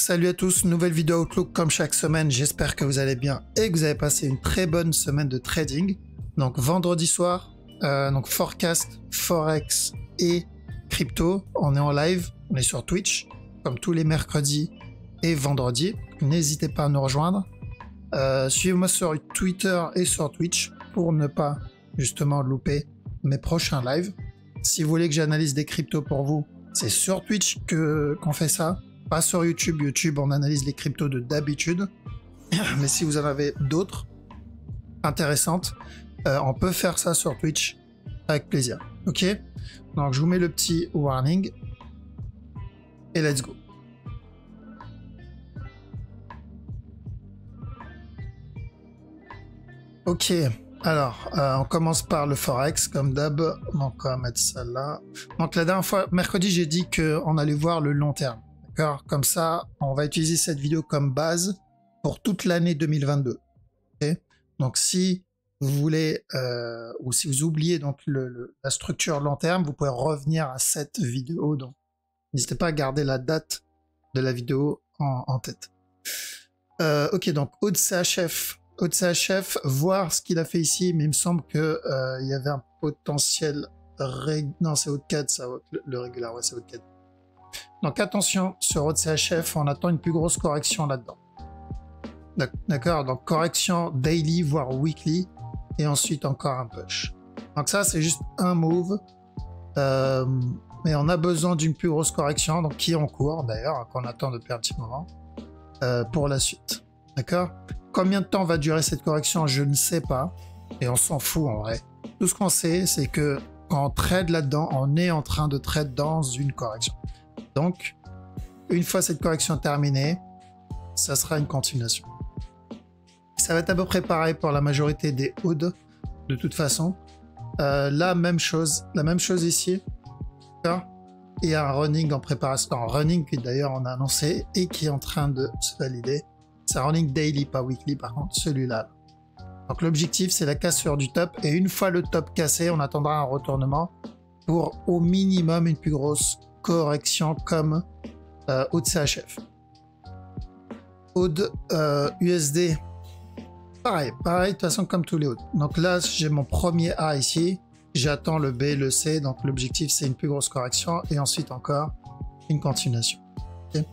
Salut à tous, nouvelle vidéo Outlook comme chaque semaine, j'espère que vous allez bien et que vous avez passé une très bonne semaine de trading. Donc vendredi soir, donc forecast, forex et crypto, on est en live, on est sur Twitch, comme tous les mercredis et vendredis. N'hésitez pas à nous rejoindre. Suivez-moi sur Twitter et sur Twitch pour ne pas justement louper mes prochains lives. Si vous voulez que j'analyse des cryptos pour vous, c'est sur Twitch qu'on fait ça. Pas sur YouTube. YouTube, on analyse les cryptos de d'habitude. Mais si vous en avez d'autres intéressantes, on peut faire ça sur Twitch avec plaisir. Ok? Donc, je vous mets le petit warning. Et let's go. Ok. Alors, on commence par le Forex, comme d'hab. Donc, on va mettre ça là. Donc, la dernière fois, mercredi, j'ai dit qu'on allait voir le long terme. D'accord? Comme ça, on va utiliser cette vidéo comme base pour toute l'année 2022. Okay? Donc, si vous voulez, ou si vous oubliez donc la structure long terme, vous pouvez revenir à cette vidéo. Donc, n'hésitez pas à garder la date de la vidéo en tête. Ok, donc, Aude CHF. Aude CHF, voir ce qu'il a fait ici, mais il me semble que il y avait un potentiel... Non, c'est Aude 4, ça, le régulier, ouais, c'est Aude 4. Donc attention, sur Aude CHF, on attend une plus grosse correction là-dedans. D'accord, donc correction daily, voire weekly, et ensuite encore un push. Donc ça, c'est juste un move, mais on a besoin d'une plus grosse correction, donc qui est en cours d'ailleurs, qu'on attend depuis un petit moment, pour la suite. D'accord? Combien de temps va durer cette correction, je ne sais pas, et on s'en fout en vrai. Tout ce qu'on sait, c'est que quand on trade là-dedans, on est en train de trade dans une correction. Donc, une fois cette correction terminée, ça sera une continuation. Ça va être à peu près pareil pour la majorité des Audes, de toute façon. La même chose ici. Il y a un running en préparation, un running qui d'ailleurs on a annoncé et qui est en train de se valider. C'est un running daily, pas weekly par contre, celui-là. Donc l'objectif, c'est la cassure du top. Et une fois le top cassé, on attendra un retournement pour au minimum une plus grosse correction comme Aude CHF. Aude USD, pareil, de toute façon comme tous les autres. Donc là, j'ai mon premier A ici. J'attends le B, le C. Donc l'objectif, c'est une plus grosse correction et ensuite encore une continuation. Okay.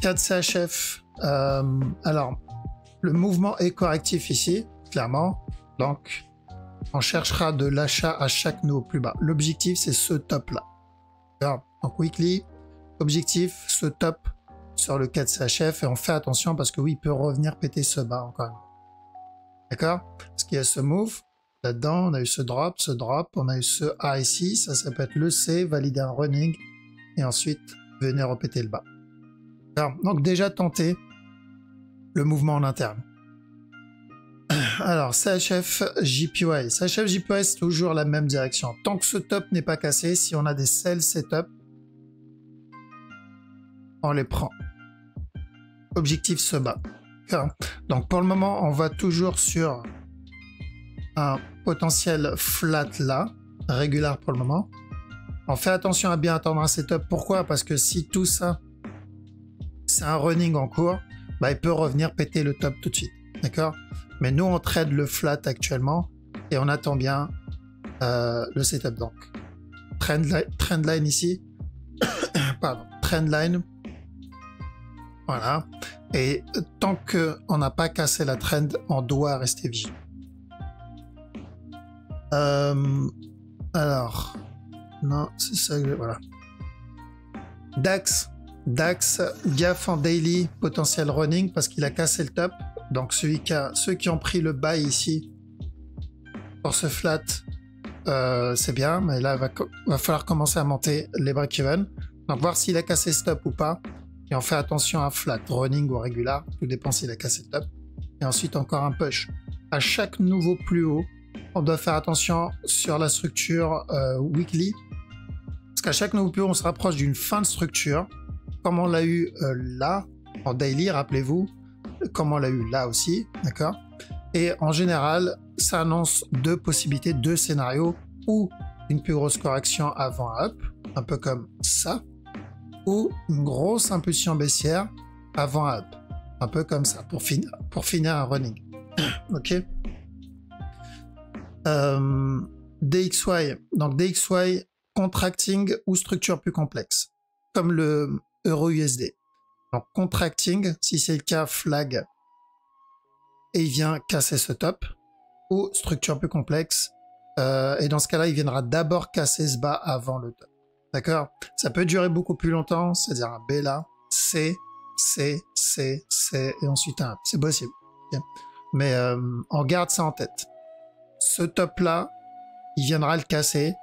4 CHF. Alors, le mouvement est correctif ici, clairement. Donc, on cherchera de l'achat à chaque nouveau plus bas. L'objectif, c'est ce top-là. Donc, weekly, objectif, ce top sur le 4 CHF. Et on fait attention parce que oui, il peut revenir péter ce bas encore une fois. D'accord? Parce qu'il y a ce move. Là-dedans, on a eu ce drop, on a eu ce A ici. Ça peut être le C, valider un running. Et ensuite, venir repéter le bas. Donc, déjà tenter le mouvement en interne. Alors, CHF JPY. CHF JPY, c'est toujours la même direction. Tant que ce top n'est pas cassé, si on a des sell setup, on les prend. Objectif se bat. Donc, pour le moment, on va toujours sur un potentiel flat là, régulier pour le moment. On fait attention à bien attendre un setup. Pourquoi? Parce que si tout ça, c'est un running en cours, bah, il peut revenir péter le top tout de suite. D'accord? Mais nous, on trade le flat actuellement et on attend bien le setup. Donc, trendline ici. Pardon, trendline. Voilà. Et tant qu'on n'a pas cassé la trend, on doit rester vigilant. Alors, non, c'est ça que voilà. DAX, gaffe en daily, potentiel running parce qu'il a cassé le top. Donc ceux qui ont pris le buy ici pour ce flat, c'est bien, mais là va falloir commencer à monter les break-even. Donc voir s'il a cassé stop ou pas. Et on fait attention à flat, running ou régulier, tout dépend s'il a cassé le top. Et ensuite encore un push. À chaque nouveau plus haut, on doit faire attention sur la structure weekly. Parce qu'à chaque nouveau plus haut, on se rapproche d'une fin de structure. Comme on l'a eu là, en daily, rappelez-vous, comme on l'a eu là aussi, d'accord? Et en général, ça annonce deux possibilités, deux scénarios, ou une plus grosse correction avant up, un peu comme ça, ou une grosse impulsion baissière avant un up. Un peu comme ça pour finir un running. Ok. DXY. Donc DXY, contracting ou structure plus complexe. Comme le euro USD. Donc contracting, si c'est le cas, flag. Et il vient casser ce top. Ou structure plus complexe. Et dans ce cas-là, il viendra d'abord casser ce bas avant le top. D'accord? Ça peut durer beaucoup plus longtemps, c'est-à-dire un B là, C, et ensuite un up. C'est possible. Okay. Mais on garde ça en tête. Ce top là, il viendra le casser,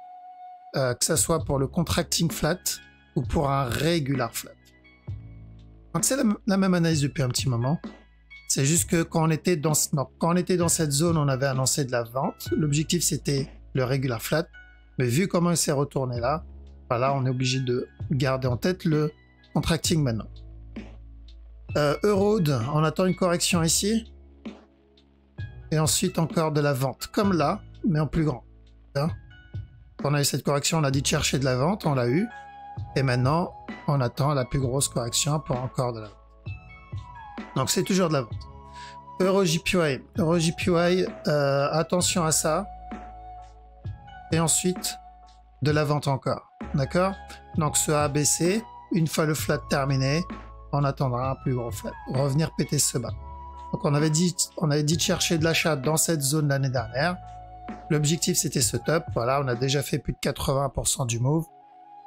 que ce soit pour le contracting flat ou pour un regular flat. Donc c'est la même analyse depuis un petit moment. C'est juste que quand on était dans cette zone, on avait annoncé de la vente. L'objectif, c'était le regular flat. Mais vu comment il s'est retourné là, voilà, on est obligé de garder en tête le contracting maintenant. Euroad, on attend une correction ici. Et ensuite encore de la vente. Comme là, mais en plus grand. Quand on a eu cette correction, on a dit de chercher de la vente, on l'a eu. Et maintenant, on attend la plus grosse correction pour encore de la vente. Donc c'est toujours de la vente. EuroJPY. EuroJPY, attention à ça. Et ensuite, de la vente encore. D'accord? Donc ce ABC, une fois le flat terminé, on attendra un plus gros flat. Revenir péter ce bas. Donc on avait dit de chercher de l'achat dans cette zone l'année dernière. L'objectif c'était ce top. Voilà, on a déjà fait plus de 80% du move.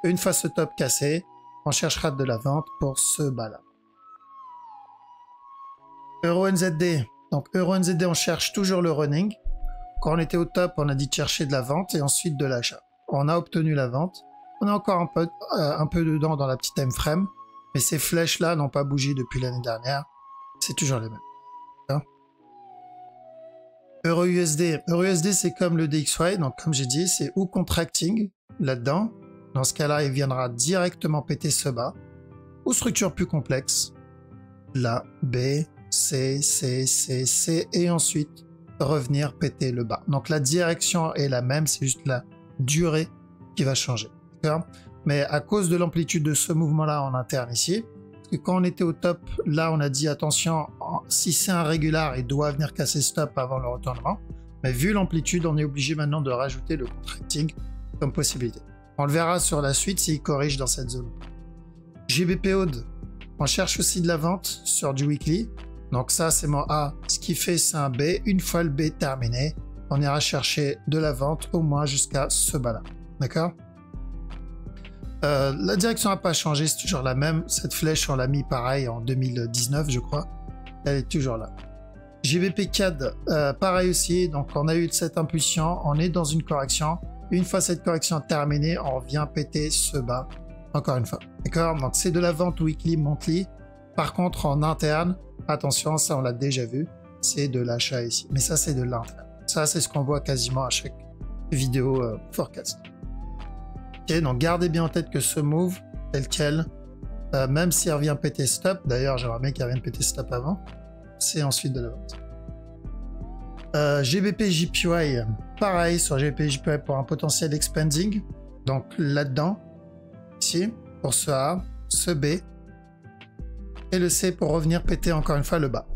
Une fois ce top cassé, on cherchera de la vente pour ce bas là. EURUSD. Donc EURUSD, on cherche toujours le running. Quand on était au top, on a dit de chercher de la vente et ensuite de l'achat. On a obtenu la vente. On est encore un peu dedans dans la petite time frame, mais ces flèches là n'ont pas bougé depuis l'année dernière. C'est toujours les mêmes. Hein? EURUSD. EURUSD, c'est comme le DXY. Donc comme j'ai dit, c'est ou contracting là-dedans. Dans ce cas-là, il viendra directement péter ce bas. Ou structure plus complexe. Là, B, C, et ensuite revenir péter le bas. Donc la direction est la même, c'est juste la durée qui va changer. Mais à cause de l'amplitude de ce mouvement-là en interne ici, parce que quand on était au top, là on a dit attention, si c'est un régular, il doit venir casser stop avant le retournement. Mais vu l'amplitude, on est obligé maintenant de rajouter le contracting comme possibilité. On le verra sur la suite s'il corrige dans cette zone. GBPOD, on cherche aussi de la vente sur du weekly. Donc ça, c'est mon A. Ce qui fait, c'est un B. Une fois le B terminé, on ira chercher de la vente au moins jusqu'à ce bas-là. D'accord? La direction n'a pas changé, c'est toujours la même. Cette flèche, on l'a mis pareil en 2019, je crois. Elle est toujours là. GBP CAD, pareil aussi. Donc on a eu cette impulsion, on est dans une correction. Une fois cette correction terminée, on revient péter ce bas. Encore une fois. D'accord? Donc c'est de la vente weekly, monthly. Par contre, en interne, attention, ça on l'a déjà vu, c'est de l'achat ici. Mais ça, c'est de l'interne. Ça, c'est ce qu'on voit quasiment à chaque vidéo forecast. Ok, donc gardez bien en tête que ce move, tel quel, même s'il revient péter stop, d'ailleurs j'aimerais bien qu'il revienne péter stop avant, c'est ensuite de la vente. GBP JPY, pareil sur GBP JPY pour un potentiel expanding. Donc là-dedans, ici, pour ce A, ce B, et le C pour revenir péter encore une fois le bas.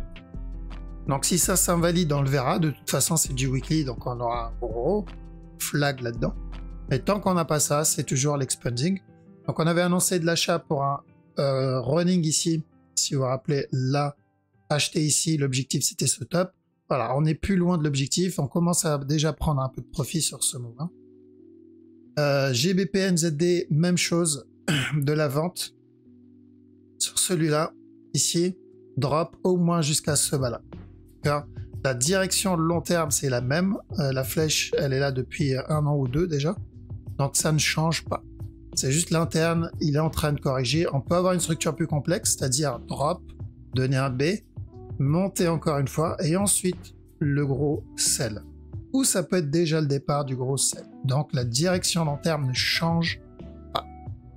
Donc si ça s'invalide, on le verra. De toute façon, c'est du weekly, donc on aura un gros flag là-dedans. Mais tant qu'on n'a pas ça, c'est toujours l'expanding. Donc on avait annoncé de l'achat pour un running ici. Si vous vous rappelez, là, acheter ici, l'objectif c'était ce top. Voilà, on est plus loin de l'objectif. On commence à déjà prendre un peu de profit sur ce move. GBP NZD, même chose, de la vente. Sur celui-là, ici, drop au moins jusqu'à ce bas-là. La direction long terme, c'est la même. La flèche, elle est là depuis 1 an ou 2 déjà. Donc ça ne change pas. C'est juste l'interne, il est en train de corriger. On peut avoir une structure plus complexe, c'est-à-dire drop, donner un B, monter encore une fois, et ensuite le gros sell. Ou ça peut être déjà le départ du gros sell. Donc la direction long terme ne change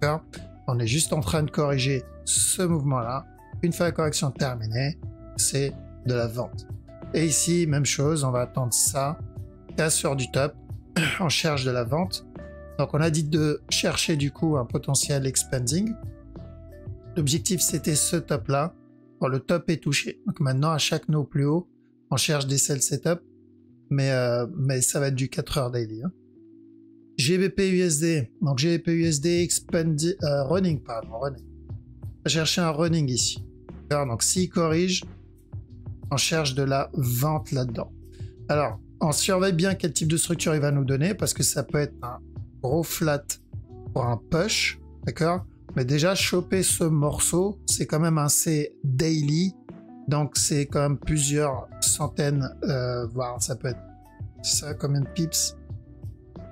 pas. On est juste en train de corriger ce mouvement-là. Une fois la correction terminée, c'est de la vente. Et ici, même chose, on va attendre ça. Cassure du top, on cherche de la vente. Donc on a dit de chercher du coup un potentiel expanding. L'objectif, c'était ce top-là. Bon, le top est touché. Donc maintenant, à chaque nœud plus haut, on cherche des sell setup. Mais ça va être du 4 heures daily. Hein. GBP USD. Donc GBP USD running, pardon, running. On va chercher un running ici. Alors, donc s'il corrige, on cherche de la vente là-dedans. Alors, on surveille bien quel type de structure il va nous donner parce que ça peut être un gros flat pour un push, d'accord? Mais déjà, choper ce morceau, c'est quand même un C daily. Donc, c'est quand même plusieurs centaines, voire ça peut être ça, combien de pips?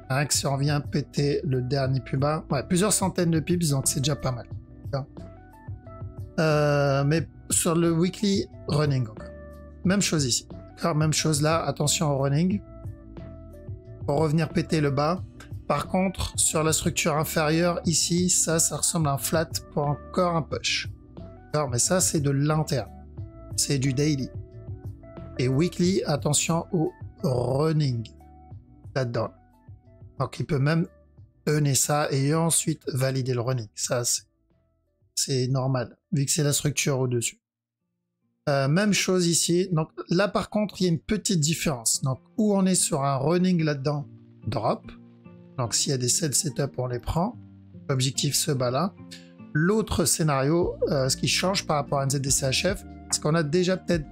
Rien que si on vient péter le dernier plus bas. Ouais, plusieurs centaines de pips, donc c'est déjà pas mal. Mais sur le weekly running, encore. Même chose ici. Même chose là, attention au running. Pour revenir péter le bas. Par contre, sur la structure inférieure, ici, ça ressemble à un flat pour encore un push. Mais ça, c'est de l'interne. C'est du daily. Et weekly, attention au running là-dedans. Donc, il peut même donner ça et ensuite valider le running. Ça, c'est normal, vu que c'est la structure au-dessus. Même chose ici. Donc là, par contre, il y a une petite différence. Donc, où on est sur un running là-dedans, drop. Donc, s'il y a des sell setup, on les prend. L'objectif se bat là. L'autre scénario, ce qui change par rapport à NZDCHF, c'est qu'on a déjà peut-être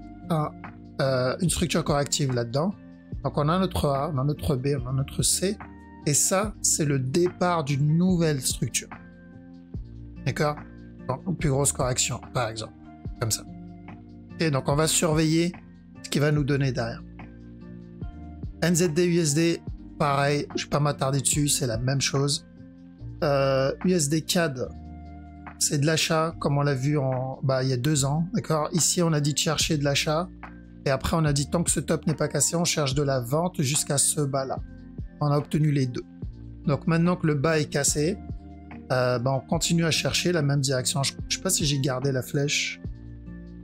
une structure corrective là-dedans. Donc, on a notre A, on a notre B, on a notre C. Et ça, c'est le départ d'une nouvelle structure. D'accord? Donc, une plus grosse correction, par exemple. Comme ça. Et donc, on va surveiller ce qu'il va nous donner derrière. NZD-USD, pareil, je ne vais pas m'attarder dessus, c'est la même chose. USD CAD, c'est de l'achat, comme on l'a vu il y a 2 ans. D'accord? Ici, on a dit de chercher de l'achat. Et après, on a dit tant que ce top n'est pas cassé, on cherche de la vente jusqu'à ce bas-là. On a obtenu les deux. Donc, maintenant que le bas est cassé, on continue à chercher la même direction. Je ne sais pas si j'ai gardé la flèche.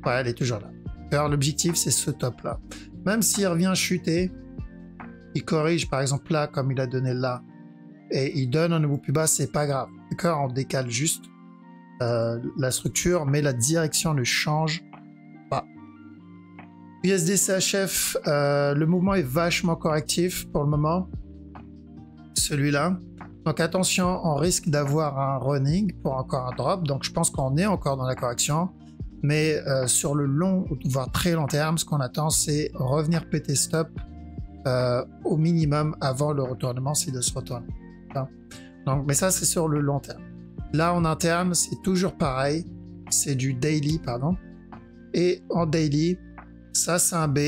Ouais, elle est toujours là. Alors, l'objectif, c'est ce top-là. Même s'il revient chuter, il corrige, par exemple, là, comme il a donné là, et il donne un nouveau plus bas, c'est pas grave. D'accord? On décale juste la structure, mais la direction ne change pas. USD-CHF, le mouvement est vachement correctif pour le moment. Celui-là. Donc attention, on risque d'avoir un running pour encore un drop. Donc je pense qu'on est encore dans la correction. Mais sur le long, voire très long terme, ce qu'on attend, c'est revenir péter stop au minimum avant le retournement s'il doit se retourner. Donc, mais ça, c'est sur le long terme. Là, en interne, c'est toujours pareil. C'est du daily, pardon. Et en daily, ça, c'est un B.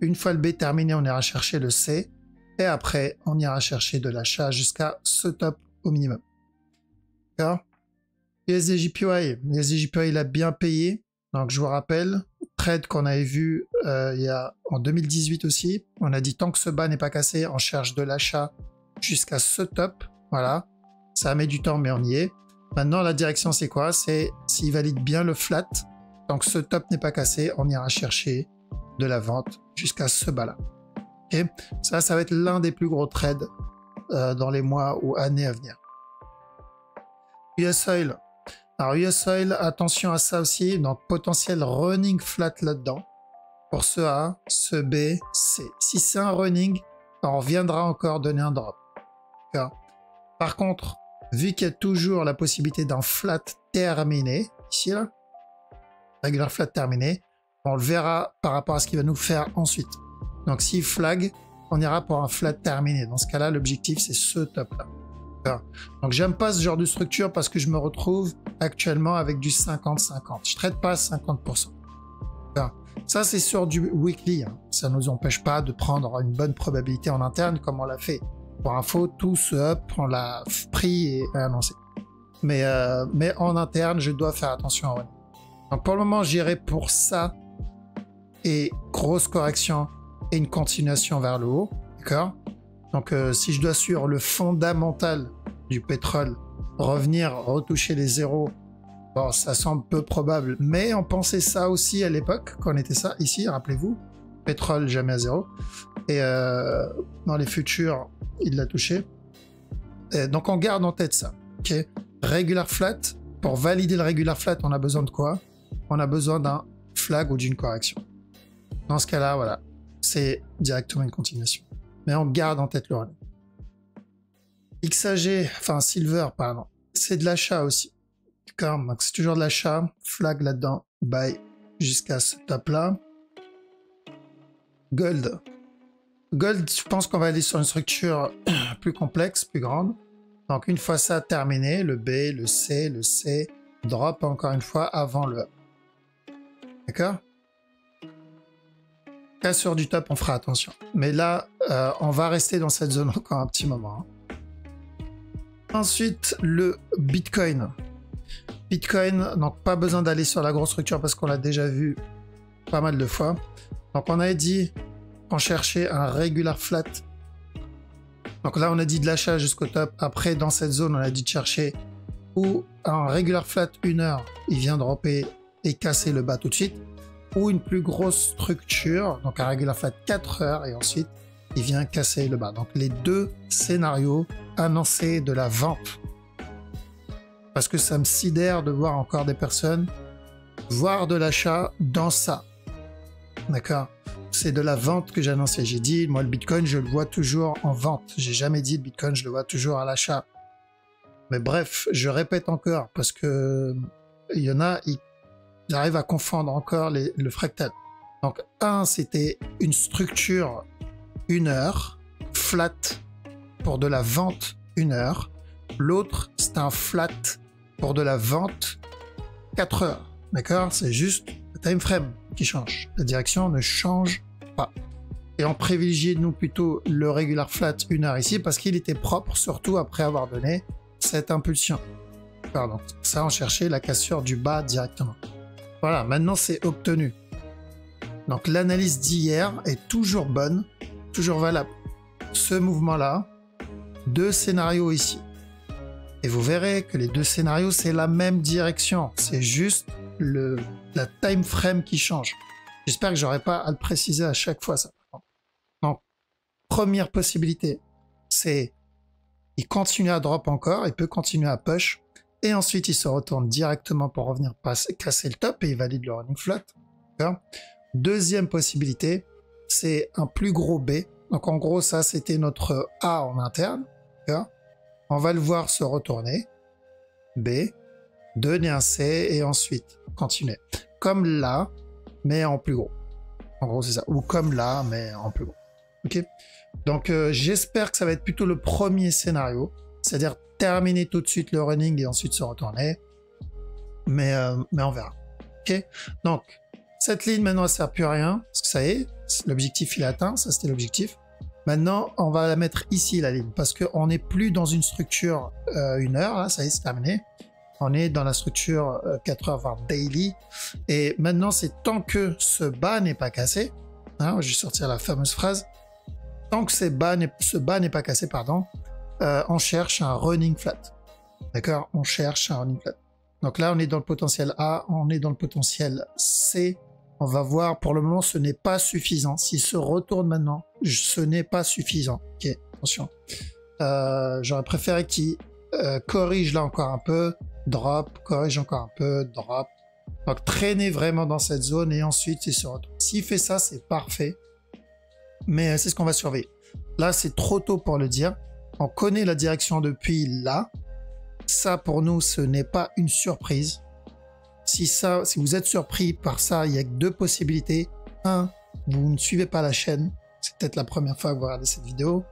Une fois le B terminé, on ira chercher le C. Et après, on ira chercher de l'achat jusqu'à ce top au minimum. D'accord? USD-JPY. USD-JPY, il a bien payé. Donc, je vous rappelle, trade qu'on avait vu en 2018 aussi. On a dit tant que ce bas n'est pas cassé, on cherche de l'achat jusqu'à ce top. Voilà. Ça met du temps, mais on y est. Maintenant, la direction, c'est quoi? C'est s'il valide bien le flat. Tant que ce top n'est pas cassé, on ira chercher de la vente jusqu'à ce bas-là. Okay? Ça va être l'un des plus gros trades dans les mois ou années à venir. US Oil. Alors US Oil, attention à ça aussi. Donc potentiel running flat là-dedans. Pour ce A, ce B, C. Si c'est un running, on reviendra encore donner un drop. Par contre, vu qu'il y a toujours la possibilité d'un flat terminé, ici là, regular flat terminé, on le verra par rapport à ce qu'il va nous faire ensuite. Donc s'il flag, on ira pour un flat terminé. Dans ce cas-là, l'objectif c'est ce top-là. Donc j'aime pas ce genre de structure parce que je me retrouve actuellement avec du 50-50. Je traite pas 50%. Ça c'est sur du weekly. Hein. Ça ne nous empêche pas de prendre une bonne probabilité en interne comme on l'a fait. Pour info, tout ce up, on l'a pris et annoncé. Mais en interne, je dois faire attention à running. Donc pour le moment, j'irai pour ça et grosse correction et une continuation vers le haut. D'accord? Donc si je dois suivre le fondamental du pétrole, revenir retoucher les zéros, bon, ça semble peu probable. Mais on pensait ça aussi à l'époque, quand on était ça ici, rappelez-vous. Pétrole jamais à zéro. Et dans les futurs, il l'a touché. Et donc on garde en tête ça. Okay. Regular flat, pour valider le regular flat, on a besoin de quoi? On a besoin d'un flag ou d'une correction. Dans ce cas-là, voilà, c'est directement une continuation. Mais on garde en tête le running. XAG, enfin Silver, pardon, c'est de l'achat aussi. D'accord, donc c'est toujours de l'achat, flag là-dedans, buy jusqu'à ce top-là. Gold. Gold, je pense qu'on va aller sur une structure plus complexe, plus grande. Donc une fois ça terminé, le B, le C, drop encore une fois avant le up. D'accord? Cassure du top, on fera attention. Mais là, on va rester dans cette zone encore un petit moment. Ensuite, le Bitcoin. Bitcoin, donc pas besoin d'aller sur la grosse structure parce qu'on l'a déjà vu pas mal de fois. Donc on avait dit qu'on cherchait un regular flat. Donc là, on a dit de l'achat jusqu'au top. Après, dans cette zone, on a dit de chercher ou un regular flat 1 heure, il vient dropper et casser le bas tout de suite, ou une plus grosse structure, donc un regular flat 4 heures, et ensuite, il vient casser le bas. Donc les deux scénarios annoncés de la vente. Parce que ça me sidère de voir encore des personnes voir de l'achat dans ça. D'accord? C'est de la vente que j'ai annoncé. J'ai dit, moi, le Bitcoin, je le vois toujours en vente. J'ai jamais dit le Bitcoin, je le vois toujours à l'achat. Mais bref, je répète encore parce que il y en a, ils arrivent à confondre encore le fractal. Donc, un, c'était une structure 1 heure, flat pour de la vente 1 heure. L'autre, c'est un flat pour de la vente 4 heures. D'accord? C'est juste le time frame qui change. La direction ne change pas. Et on privilégiait nous plutôt le regular flat 1 heure ici parce qu'il était propre, surtout après avoir donné cette impulsion. Pardon. Ça, on cherchait la cassure du bas directement. Voilà, maintenant c'est obtenu. Donc l'analyse d'hier est toujours bonne, toujours valable. Ce mouvement-là, 2 scénarios ici. Et vous verrez que les 2 scénarios, c'est la même direction. C'est juste la time frame qui change. J'espère que j'aurai pas à le préciser à chaque fois ça. Donc, première possibilité, c'est il continue à drop encore, il peut continuer à push, et ensuite il se retourne directement pour revenir casser le top et il valide le running flat. Deuxième possibilité, c'est un plus gros B. Donc en gros, ça c'était notre A en interne. On va le voir se retourner. B, donner un C et ensuite continuer. Comme là, mais en plus gros. En gros, c'est ça. Ou comme là, mais en plus gros. Ok. Donc, j'espère que ça va être plutôt le premier scénario. C'est-à-dire terminer tout de suite le running et ensuite se retourner. Mais on verra. Ok. Donc, cette ligne, maintenant, elle ne sert plus à rien. Parce que ça y est, l'objectif, il est atteint. Ça, c'était l'objectif. Maintenant, on va la mettre ici, la ligne. Parce qu'on n'est plus dans une structure 1 heure. Là, ça y est, c'est terminé. On est dans la structure 4 heures, voire daily. Et maintenant, c'est tant que ce bas n'est pas cassé. Hein, je vais sortir la fameuse phrase. Tant que ce bas n'est pas cassé, pardon, on cherche un running flat. D'accord? On cherche un running flat. Donc là, on est dans le potentiel A, on est dans le potentiel C. On va voir, pour le moment, ce n'est pas suffisant. S'il se retourne maintenant, ce n'est pas suffisant. Ok, attention. J'aurais préféré qu'il corrige là encore un peu, drop, corrige encore un peu, drop. Donc traîner vraiment dans cette zone et ensuite il se retourne. S'il fait ça, c'est parfait. Mais c'est ce qu'on va surveiller. Là, c'est trop tôt pour le dire. On connaît la direction depuis là. Ça, pour nous, ce n'est pas une surprise. Si vous êtes surpris par ça, il y a que 2 possibilités. 1, vous ne suivez pas la chaîne. C'est peut-être la première fois que vous regardez cette vidéo.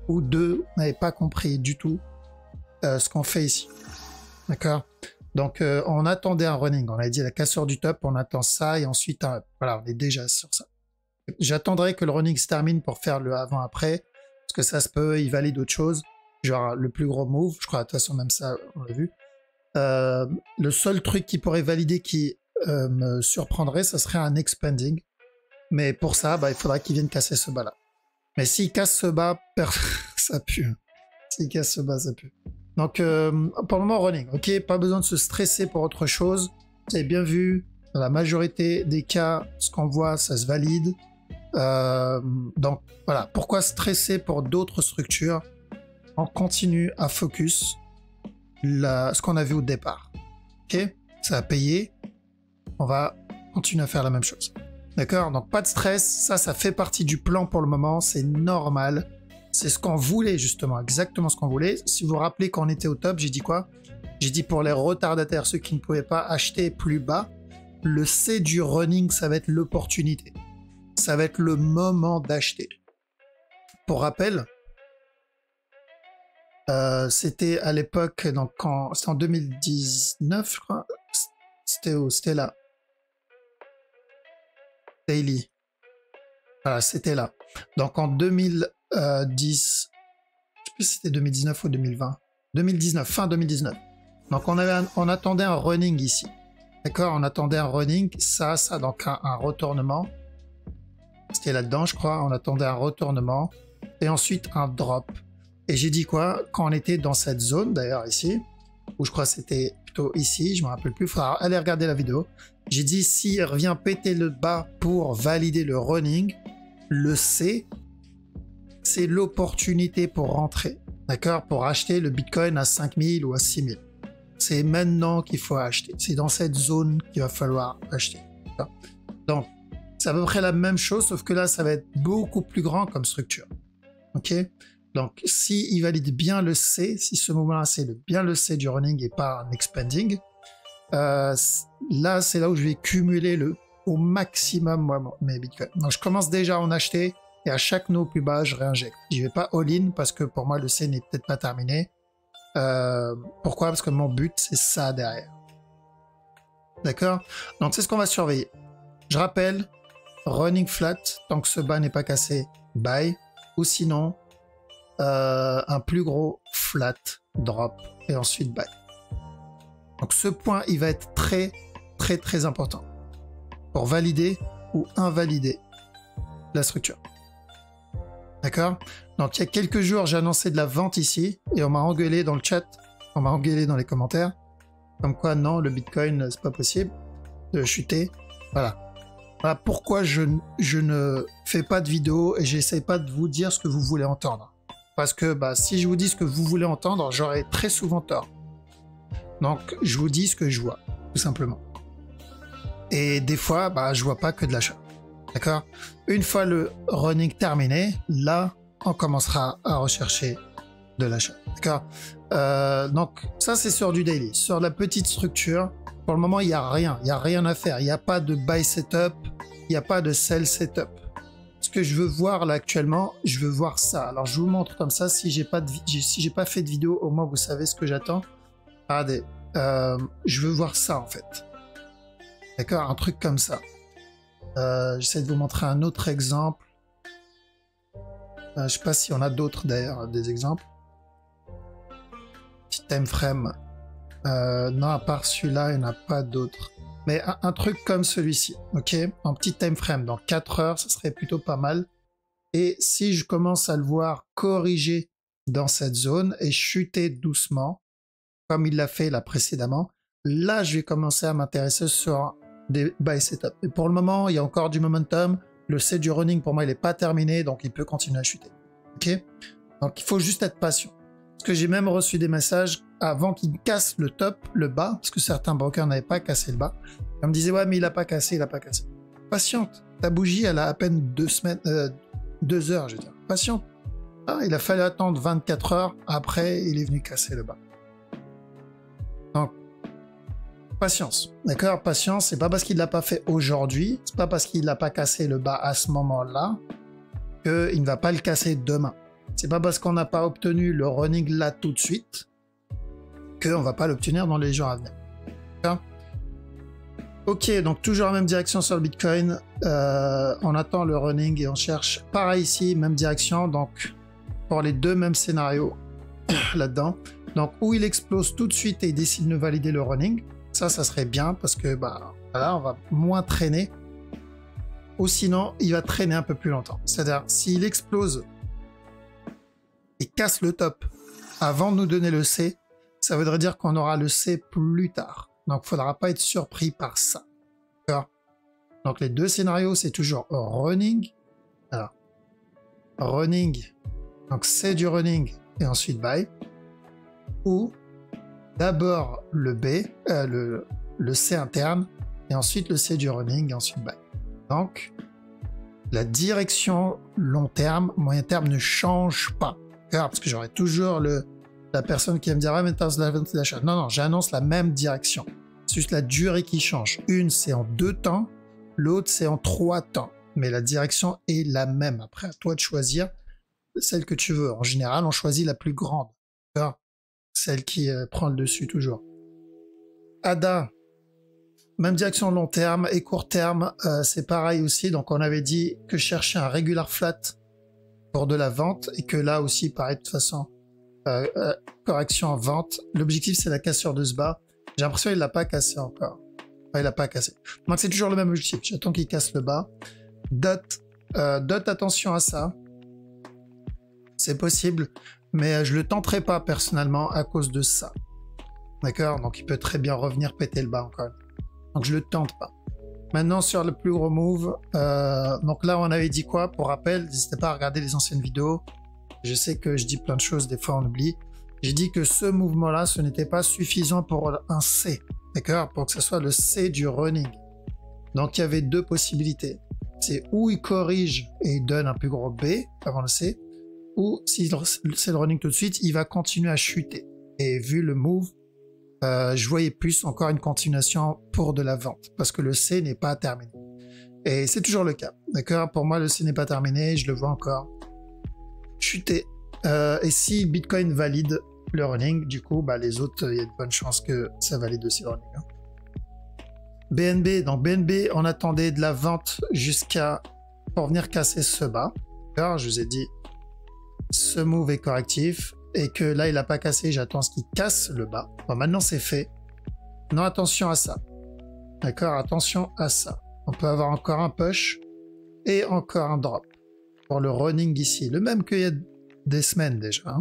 Ou 2, vous n'avez pas compris du tout ce qu'on fait ici. D'accord? Donc, on attendait un running. On a dit la cassure du top, on attend ça et ensuite, voilà, on est déjà sur ça. J'attendrai que le running se termine pour faire le avant-après, parce que ça se peut, il valide autre chose, genre le plus gros move, je crois, de toute façon, même ça, on l'a vu. Le seul truc qui pourrait valider qui me surprendrait, ça serait un expanding. Mais pour ça, il faudra qu'il vienne casser ce bas-là. Mais s'il casse ce bas, ça pue. S'il casse ce bas, ça pue. Donc, pour le moment, running. Ok, pas besoin de se stresser pour autre chose. Vous avez bien vu, dans la majorité des cas, ce qu'on voit, ça se valide. Donc, voilà. Pourquoi stresser pour d'autres structures? On continue à focus ce qu'on a vu au départ. Ok, ça a payé. On va continuer à faire la même chose. D'accord? Donc pas de stress, ça fait partie du plan pour le moment, c'est normal. C'est ce qu'on voulait justement, exactement ce qu'on voulait. Si vous vous rappelez quand on était au top, j'ai dit quoi? J'ai dit pour les retardataires, ceux qui ne pouvaient pas acheter plus bas, le C du running, ça va être l'opportunité. Ça va être le moment d'acheter. Pour rappel, c'était à l'époque, donc c'était en 2019, je crois. C'était où? C'était là. Daily. Voilà, c'était là. Donc en 2010, je sais plus si c'était 2019 ou 2020. 2019, fin 2019. Donc on attendait un running ici. D'accord? On attendait un running, ça, donc un retournement. C'était là-dedans, je crois. On attendait un retournement. Et ensuite un drop. Et j'ai dit quoi? Quand on était dans cette zone, d'ailleurs ici, où je crois que c'était plutôt ici, je me rappelle plus, il faudra aller regarder la vidéo. J'ai dit s'il revient péter le bas pour valider le running, le C, c'est l'opportunité pour rentrer, d'accord? Pour acheter le Bitcoin à 5000 ou à 6000. C'est maintenant qu'il faut acheter. C'est dans cette zone qu'il va falloir acheter. Donc, c'est à peu près la même chose, sauf que là, ça va être beaucoup plus grand comme structure. Ok? Donc, si il valide bien le C, si ce mouvement-là, c'est bien le C du running et pas un expanding, là, c'est là où je vais cumuler au maximum mes bitcoins. Donc, je commence déjà à en acheter et à chaque nœud plus bas, je réinjecte. Je vais pas all-in parce que pour moi, le C n'est peut-être pas terminé. Pourquoi? Parce que mon but, c'est ça derrière. D'accord? Donc, c'est ce qu'on va surveiller. Je rappelle, running flat, tant que ce bas n'est pas cassé, buy. Ou sinon, un plus gros flat drop et ensuite buy. Donc ce point, il va être très très très important pour valider ou invalider la structure. D'accord? Donc il y a quelques jours, j'ai annoncé de la vente ici et on m'a engueulé dans le chat, on m'a engueulé dans les commentaires, comme quoi non, le Bitcoin, c'est pas possible de chuter. Voilà. Voilà pourquoi je ne fais pas de vidéo et j'essaie pas de vous dire ce que vous voulez entendre. Parce que si je vous dis ce que vous voulez entendre, j'aurai très souvent tort. Donc je vous dis ce que je vois, tout simplement. Et des fois, je vois pas que de l'achat. D'accord? Une fois le running terminé, là, on commencera à rechercher de l'achat. D'accord? Donc ça, c'est sur du daily. Sur la petite structure, pour le moment, il n'y a rien. Il n'y a rien à faire. Il n'y a pas de buy setup. Il n'y a pas de sell setup. Ce que je veux voir là actuellement, je veux voir ça. Alors je vous montre comme ça. Si j'ai pas fait de vidéo, au moins vous savez ce que j'attends. Regardez, je veux voir ça en fait. D'accord, un truc comme ça. J'essaie de vous montrer un autre exemple. Je sais pas si on a d'autres d'ailleurs, des exemples. Petit time frame. Non, à part celui-là, il n'y en a pas d'autres. Mais un truc comme celui-ci, ok? En petit time frame, dans 4 heures, ça serait plutôt pas mal. Et si je commence à le voir corriger dans cette zone et chuter doucement, comme il l'a fait là précédemment, là, je vais commencer à m'intéresser sur des buy setup. Et pour le moment, il y a encore du momentum. Le C du running, pour moi, il n'est pas terminé, donc il peut continuer à chuter. Ok? Donc, il faut juste être patient. Parce que j'ai même reçu des messages avant qu'il casse le top, le bas, parce que certains brokers n'avaient pas cassé le bas. On me disait, ouais, mais il n'a pas cassé, il n'a pas cassé. Patiente. Ta bougie, elle a à peine 2 heures, je veux dire. Patiente. Ah, il a fallu attendre 24 heures. Après, il est venu casser le bas. Donc, patience. D'accord? Patience. C'est pas parce qu'il ne l'a pas fait aujourd'hui, c'est pas parce qu'il n'a pas cassé le bas à ce moment-là, qu'il ne va pas le casser demain. C'est pas parce qu'on n'a pas obtenu le running là tout de suite qu'on va pas l'obtenir dans les jours à venir. D'accord? Ok, donc toujours la même direction sur le Bitcoin. On attend le running et on cherche pareil ici, même direction. Donc pour les deux mêmes scénarios là-dedans. Donc où il explose tout de suite et il décide de valider le running. Ça serait bien parce que voilà, on va moins traîner. Ou sinon, il va traîner un peu plus longtemps. C'est-à-dire, s'il explose et casse le top avant de nous donner le C, ça voudrait dire qu'on aura le C plus tard. Donc, il ne faudra pas être surpris par ça. D'accord? Donc, les deux scénarios, c'est toujours running. Alors, running. Donc, C du running et ensuite buy. Ou d'abord le B, le C interne, et ensuite le C du running, et ensuite back. Donc, la direction long terme, moyen terme ne change pas. Parce que j'aurai toujours la personne qui va me dire « Ah, mais t'as l'achat ». Non, non, j'annonce la même direction. C'est juste la durée qui change. Une, c'est en 2 temps, l'autre, c'est en 3 temps. Mais la direction est la même. Après, à toi de choisir celle que tu veux. En général, on choisit la plus grande. Celle qui prend le dessus toujours. ADA, même direction long terme et court terme, c'est pareil aussi. Donc on avait dit que je cherchais un regular flat pour de la vente et que là aussi, pareil de toute façon, correction en vente. L'objectif, c'est la cassure de ce bas. J'ai l'impression qu'il l'a pas cassé encore. Ouais, il l'a pas cassé. Donc c'est toujours le même objectif. J'attends qu'il casse le bas. Dot, attention à ça. C'est possible, mais je le tenterai pas personnellement à cause de ça. D'accord? Donc il peut très bien revenir péter le bas encore. Donc je le tente pas. Maintenant sur le plus gros move, donc là on avait dit quoi? Pour rappel, n'hésitez pas à regarder les anciennes vidéos. Je sais que je dis plein de choses, des fois on oublie. J'ai dit que ce mouvement-là, ce n'était pas suffisant pour un C. D'accord? Pour que ce soit le C du running. Donc il y avait 2 possibilités. C'est où il corrige et il donne un plus gros B avant le C, ou si c'est le running tout de suite, il va continuer à chuter. Et vu le move, je voyais plus encore une continuation pour de la vente, parce que le C n'est pas terminé. Et c'est toujours le cas, d'accord? Pour moi, le C n'est pas terminé, je le vois encore chuter. Et si Bitcoin valide le running, du coup, bah, les autres, il y a de bonnes chances que ça valide aussi le running. Hein. BNB, donc BNB, on attendait de la vente jusqu'à pour venir casser ce bas. Alors, je vous ai dit, ce move est correctif et que là, il n'a pas cassé, j'attends ce qu'il casse le bas. Bon, maintenant, c'est fait. Non, attention à ça. D'accord, attention à ça. On peut avoir encore un push et encore un drop pour le running ici. Le même qu'il y a des semaines déjà.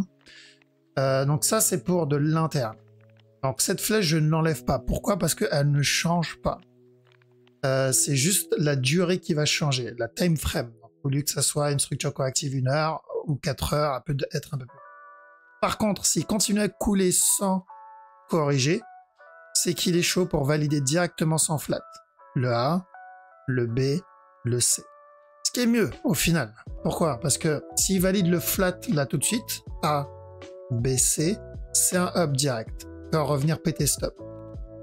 Hein. Donc ça, c'est pour de l'interne. Donc cette flèche, je ne l'enlève pas. Pourquoi? Parce qu'elle ne change pas. C'est juste la durée qui va changer, la time frame. Donc, au lieu que ça soit une structure corrective 1 heure ou 4 heures, elle peut être un peu plus. Par contre, s'il continue à couler sans corriger, c'est qu'il est chaud pour valider directement son flat. Le A, le B, le C. Ce qui est mieux au final. Pourquoi? Parce que s'il valide le flat là tout de suite, A, B, C, c'est un up direct. Il va revenir péter stop.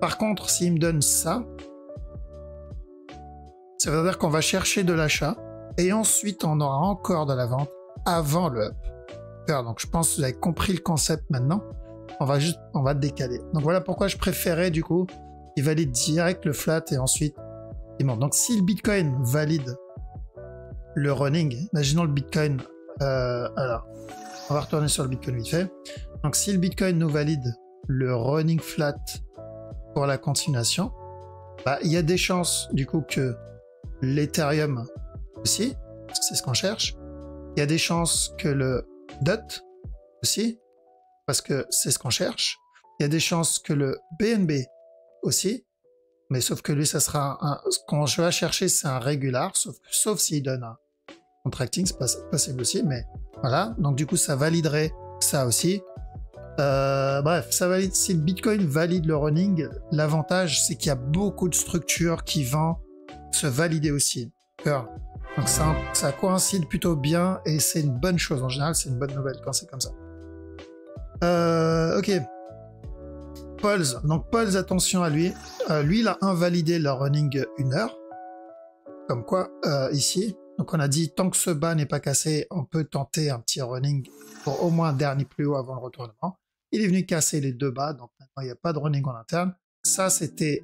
Par contre, s'il me donne ça, ça veut dire qu'on va chercher de l'achat et ensuite on aura encore de la vente avant le up. Donc je pense que vous avez compris le concept maintenant. On va décaler. Donc voilà pourquoi je préférais du coup, il valide direct le flat et ensuite il monte. Donc si le Bitcoin valide le running, imaginons le Bitcoin, alors on va retourner sur le Bitcoin vite fait. Donc si le Bitcoin nous valide le running flat pour la continuation, bah, il y a des chances du coup que l'Ethereum aussi, parce que c'est ce qu'on cherche. Il y a des chances que le DOT aussi, parce que c'est ce qu'on cherche. Il y a des chances que le BNB aussi, mais sauf que lui, ça sera ce qu'on va chercher, c'est un régular, sauf s'il donne un contracting, c'est possible aussi, mais voilà. Donc du coup, ça validerait ça aussi. Bref, ça valide. Si le Bitcoin valide le running, l'avantage, c'est qu'il y a beaucoup de structures qui vont se valider aussi. Donc ça coïncide plutôt bien et c'est une bonne chose. En général, c'est une bonne nouvelle quand c'est comme ça. Ok. Pulse. Donc Pulse, attention à lui. Lui, il a invalidé le running 1 heure. Comme quoi, ici. Donc on a dit, tant que ce bas n'est pas cassé, on peut tenter un petit running pour au moins un dernier plus haut avant le retournement. Il est venu casser les 2 bas, donc maintenant il n'y a pas de running en interne. Ça, c'était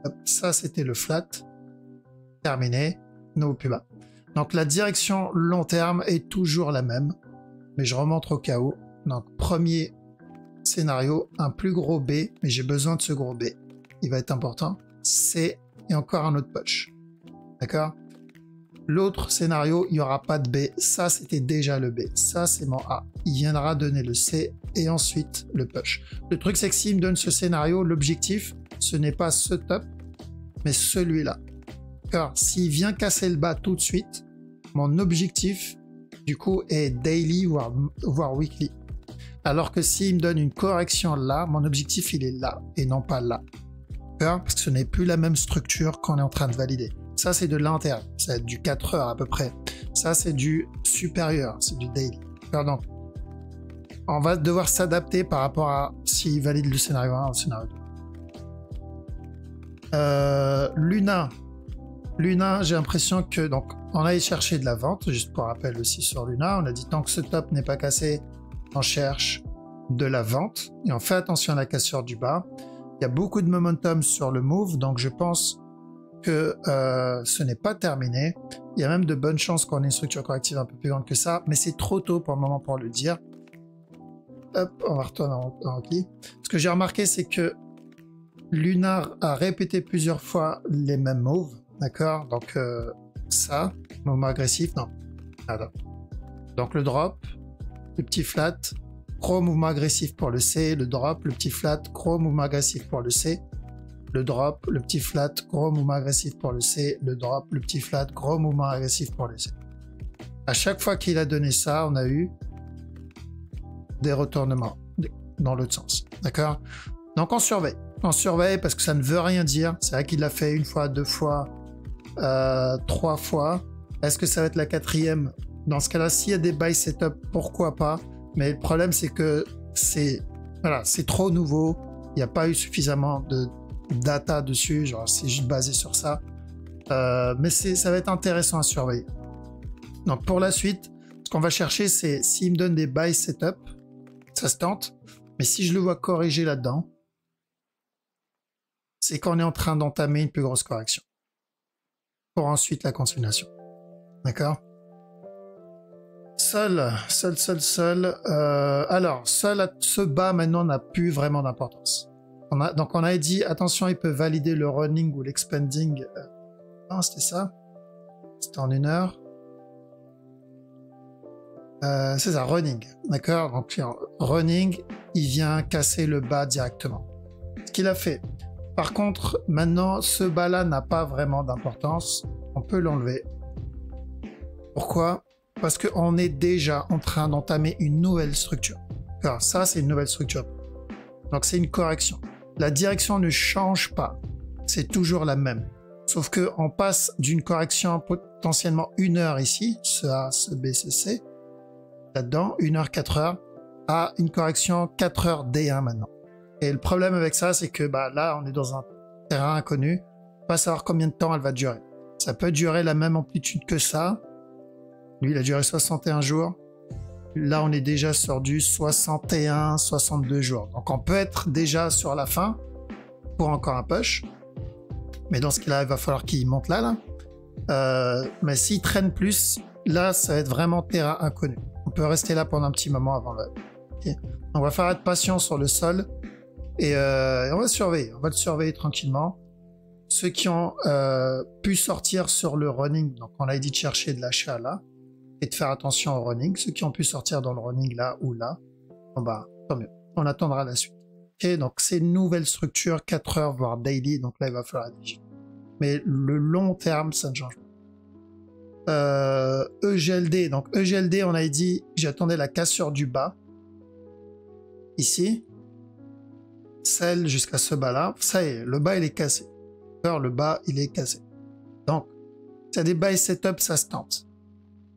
le flat. Terminé. Nouveau plus bas. Donc la direction long terme est toujours la même, mais je remonte au cas où. Donc premier scénario, un plus gros B, mais j'ai besoin de ce gros B. Il va être important. C et encore un autre push. D'accord? L'autre scénario, il n'y aura pas de B. Ça, c'était déjà le B. Ça, c'est mon A. Il viendra donner le C et ensuite le push. Le truc, c'est que s'il me donne ce scénario, l'objectif, ce n'est pas ce top, mais celui-là. Car s'il vient casser le bas tout de suite, mon objectif, du coup, est daily, voire weekly. Alors que s'il me donne une correction là, mon objectif il est là et non pas là. Parce que ce n'est plus la même structure qu'on est en train de valider. Ça c'est de l'interne, c'est du 4 heures à peu près. Ça c'est du supérieur, c'est du daily. Donc on va devoir s'adapter par rapport à s'il valide le scénario 1 ou le scénario 2. Luna, j'ai l'impression que donc on allait chercher de la vente, juste pour rappel aussi sur Luna, on a dit tant que ce top n'est pas cassé, on cherche de la vente et on fait attention à la cassure du bas. Il y a beaucoup de momentum sur le move, donc je pense que ce n'est pas terminé. Il y a même de bonnes chances qu'on ait une structure corrective un peu plus grande que ça, mais c'est trop tôt pour le moment pour le dire. Hop, on va retourner en qui. Ce que j'ai remarqué, c'est que Lunar a répété plusieurs fois les mêmes moves, d'accord? Donc ça, mouvement agressif, non. Voilà. Donc le drop, le petit flat, gros mouvement agressif pour le C, le drop, le petit flat, gros mouvement agressif pour le C, le drop, le petit flat, gros mouvement agressif pour le C, le drop, le petit flat, gros mouvement agressif pour le C. À chaque fois qu'il a donné ça, on a eu des retournements dans l'autre sens, d'accord? Donc on surveille parce que ça ne veut rien dire. C'est vrai qu'il l'a fait une fois, 2 fois, 3 fois. Est-ce que ça va être la 4e? Dans ce cas-là, s'il y a des buy setup, pourquoi pas? Mais le problème, c'est que c'est trop nouveau. Il n'y a pas eu suffisamment de data dessus. Genre, c'est juste basé sur ça. Mais ça va être intéressant à surveiller. Donc, pour la suite, ce qu'on va chercher, c'est s'il me donne des buy setup, ça se tente. Mais si je le vois corriger là-dedans, c'est qu'on est en train d'entamer une plus grosse correction. Pour ensuite la continuation. D'accord? Seul. Alors, seul ce bas maintenant n'a plus vraiment d'importance. Donc on a dit, attention, il peut valider le running ou l'expanding. Non, c'était ça. C'était en 1 heure. C'est ça, running. D'accord? Donc running, il vient casser le bas directement. Ce qu'il a fait. Par contre, maintenant, ce bas-là n'a pas vraiment d'importance. On peut l'enlever. Pourquoi? Parce qu'on est déjà en train d'entamer une nouvelle structure. Alors ça, c'est une nouvelle structure. Donc c'est une correction. La direction ne change pas. C'est toujours la même. Sauf qu'on passe d'une correction potentiellement 1 heure ici, ce A, ce B, ce C, là-dedans, 1 heure, 4 heures, à une correction 4 heures D1 maintenant. Et le problème avec ça, c'est que là, on est dans un terrain inconnu. On va pas savoir combien de temps elle va durer. Ça peut durer la même amplitude que ça. Lui, il a duré 61 jours. Là, on est déjà sur du 61, 62 jours. Donc, on peut être déjà sur la fin pour encore un push. Mais dans ce cas-là, il va falloir qu'il monte là. Mais s'il traîne plus, là, ça va être vraiment terrain inconnu. On peut rester là pendant un petit moment avant le... Okay. On va faire être patient sur le sol. Et on va surveiller. On va le surveiller tranquillement. Ceux qui ont pu sortir sur le running, donc on a dit de chercher de l'achat là, et de faire attention au running. Ceux qui ont pu sortir dans le running là ou là, bon tant mieux. On attendra la suite. Ok, donc c'est une nouvelle structure, 4 heures voire daily, donc là il va falloir réfléchir. Mais le long terme, ça ne change pas. EGLD, donc EGLD, on a dit, j'attendais la cassure du bas. Ici. Celle jusqu'à ce bas là, ça y est, le bas il est cassé. Le bas il est cassé. Donc, s'il y a des buy setup, ça se tente.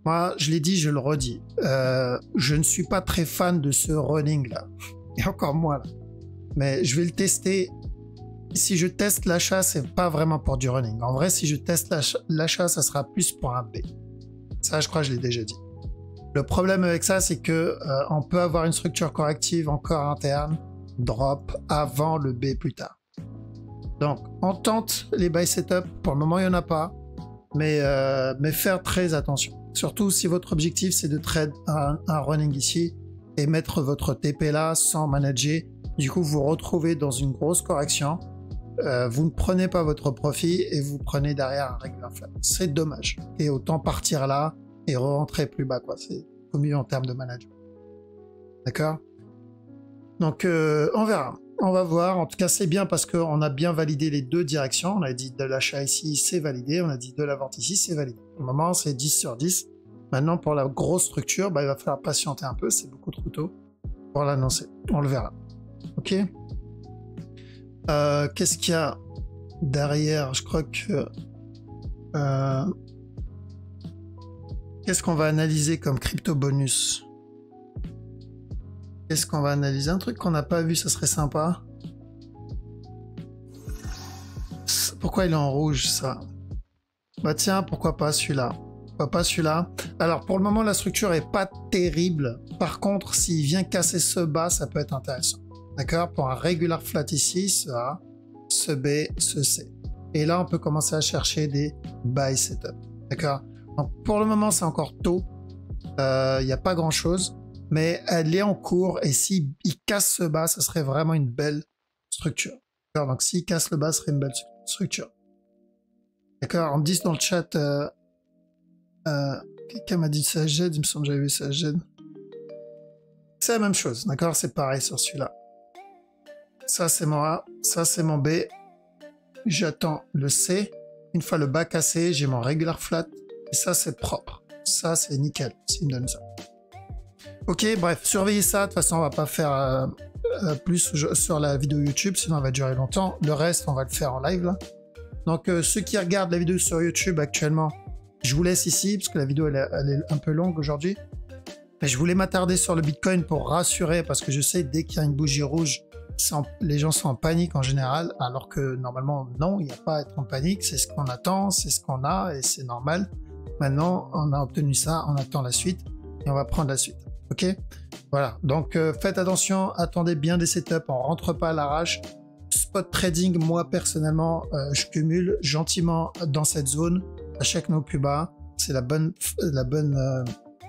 Moi, je l'ai dit, je le redis. Je ne suis pas très fan de ce running là. Et encore moins là. Mais je vais le tester. Si je teste l'achat, c'est pas vraiment pour du running. En vrai, si je teste l'achat, ça sera plus pour un B. Ça, je crois que je l'ai déjà dit. Le problème avec ça, c'est que on peut avoir une structure corrective encore interne, drop avant le B plus tard. Donc, on tente les buy setup. Pour le moment, il n'y en a pas. Mais faire très attention. Surtout si votre objectif, c'est de trade un running ici et mettre votre TP là sans manager. Du coup, vous vous retrouvez dans une grosse correction. Vous ne prenez pas votre profit et vous prenez derrière un regular flat. C'est dommage. Et autant partir là et re-rentrer plus bas, quoi. C'est au mieux en termes de management. D'accord? Donc, on verra. On va voir. En tout cas, c'est bien parce qu'on a bien validé les deux directions. On a dit de l'achat ici, c'est validé. On a dit de la vente ici, c'est validé. Au moment, c'est 10 sur 10. Maintenant, pour la grosse structure, il va falloir patienter un peu. C'est beaucoup trop tôt. pour l'annoncer. On le verra. Ok. Qu'est-ce qu'il y a derrière? Je crois que... qu'est-ce qu'on va analyser comme crypto bonus? Qu'est-ce qu'on va analyser? Un truc qu'on n'a pas vu, ça serait sympa. Pourquoi il est en rouge, ça? Bah tiens, pourquoi pas celui-là? Pourquoi pas celui-là? Alors, pour le moment, la structure est pas terrible. Par contre, s'il vient casser ce bas, ça peut être intéressant. D'accord? Pour un regular flat ici, ce A, ce B, ce C. Et là, on peut commencer à chercher des buy setup. D'accord? Donc, pour le moment, c'est encore tôt. Il n'y a pas grand-chose. Mais elle est en cours. Et s'il casse ce bas, ça serait vraiment une belle structure. D'accord? Donc, s'il casse le bas, ce serait une belle structure. D'accord? On me dit dans le chat... quelqu'un m'a dit SageZ, il me semble que j'avais vu SageZ. C'est la même chose, d'accord? C'est pareil sur celui-là. Ça, c'est mon A. Ça, c'est mon B. J'attends le C. Une fois le bas cassé, j'ai mon regular flat. Et ça, c'est propre. Ça, c'est nickel, s'il me donne ça. Ok, bref, surveillez ça. De toute façon, on va pas faire plus sur la vidéo YouTube, sinon elle va durer longtemps. Le reste, on va le faire en live, là. Donc, ceux qui regardent la vidéo sur YouTube actuellement, je vous laisse ici, parce que la vidéo, elle est un peu longue aujourd'hui. Mais je voulais m'attarder sur le Bitcoin pour rassurer, parce que je sais, dès qu'il y a une bougie rouge, les gens sont en panique en général, alors que normalement, non, il n'y a pas à être en panique. C'est ce qu'on attend, c'est ce qu'on a, et c'est normal. Maintenant, on a obtenu ça, on attend la suite, et on va prendre la suite. Ok? Voilà. Donc, faites attention, attendez bien des setups, on rentre pas à l'arrache. Spot trading, moi, personnellement, je cumule gentiment dans cette zone. À chaque mot plus bas, c'est la bonne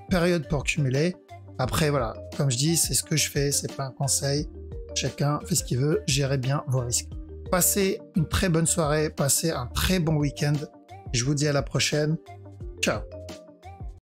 période pour cumuler. Après, voilà, comme je dis, c'est ce que je fais, c'est pas un conseil. Chacun fait ce qu'il veut, gérez bien vos risques. Passez une très bonne soirée, passez un très bon week-end. Je vous dis à la prochaine. Ciao.